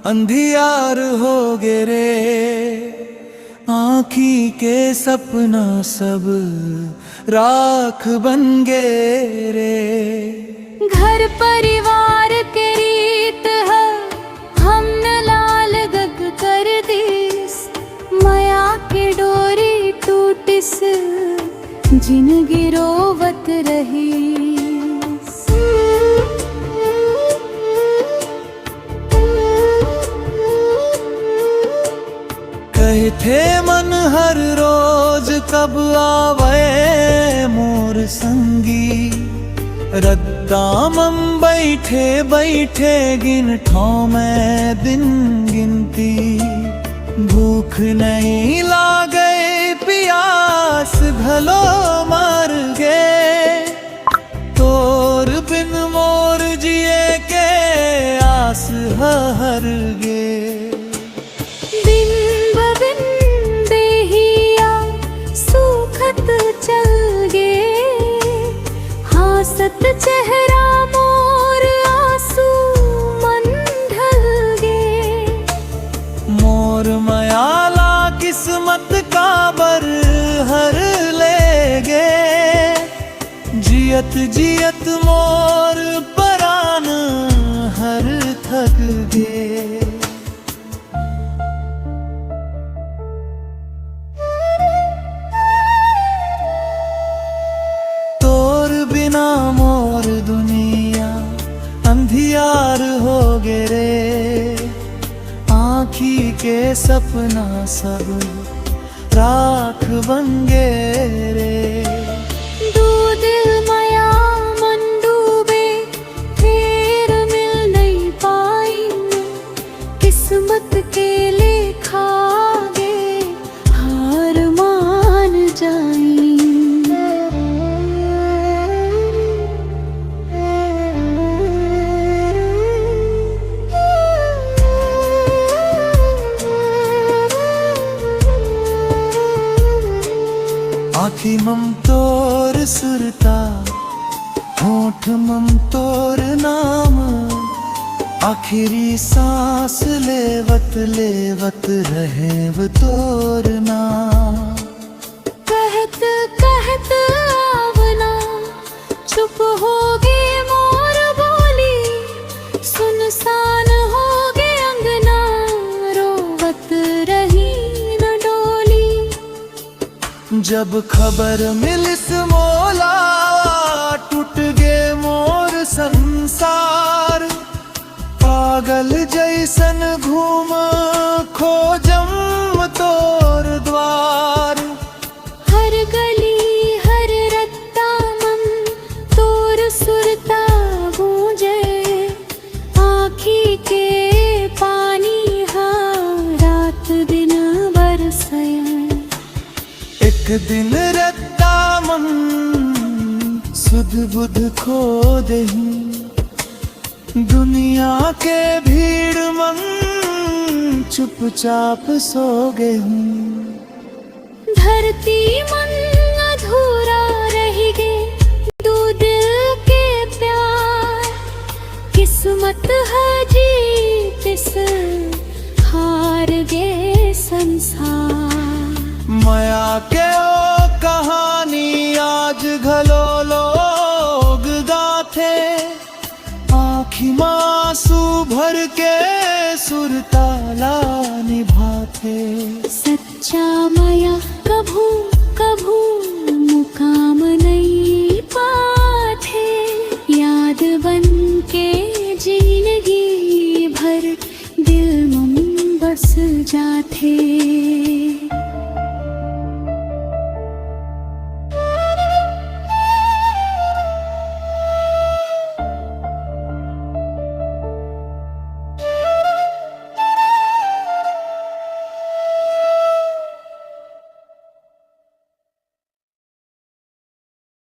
अंधियार हो गे रे, आँखी के सपना सब राख बन गे रे। घर परिवार के रीत है हमने लाल गग कर दीस, माया के डोरी टूटिस जिनगी रोवत रही। कहे थे मन हर रोज कब आवे मोर संगी, रद्दामम बैठे बैठे गिन ठाव में दिन गिनती। भूख नहीं लागे प्यास घलो मर गे, तोर बिन मोर जिए के आस हर गे। बिन बबिन बेहिया सूखत चल गे, हासत चेहरा मोर आंसू मन ढल गे। मोर मयाला किस्मत का बर हर ले गे, जियत जियत मोर परान हर थक गे। तोर बिना मोर दुनिया अंधियार हो गे रे, आँखी के सपना सब राख बन गे रे। दो दिल माया मन डूबे फिर मिल नहीं पाई, किस्मत के लेखा गे हार मान जाई। आँखी मम तोर सुरता, होठ मम तोर नाम, आखिरी सांस लेवत लेवत रहेव तोर नाम। कहत कहत आवना चुप हो गे मोर बोली, सुनसान हो गे अंगना रोवत रही न डोली। जब खबर मिलिस मोला टूट गे मोर संसार, पागल जैसन घूम खोजम तोर द्वार। हर गली हर रत्ता मन तोर सुरता गूंजे, आँखी के पानी हा रात दिन बरसया। एक दिन रत्ता मन सुध बुध खो दही, दुनिया के भीड़ मन चुपचाप सो गे हूँ। धरती मन अधूरा रह गे दो दिल के प्यार, किस्मत है जीतिस हार गे संसार। माया के ओ कहानी आज घलो लोग गाथे, आँखी मासूं भर के सुरताला निभाते। सच्चा माया कभू कभू मुकाम नहीं पाते, याद बन के जिंदगी भर दिल में बस जाते।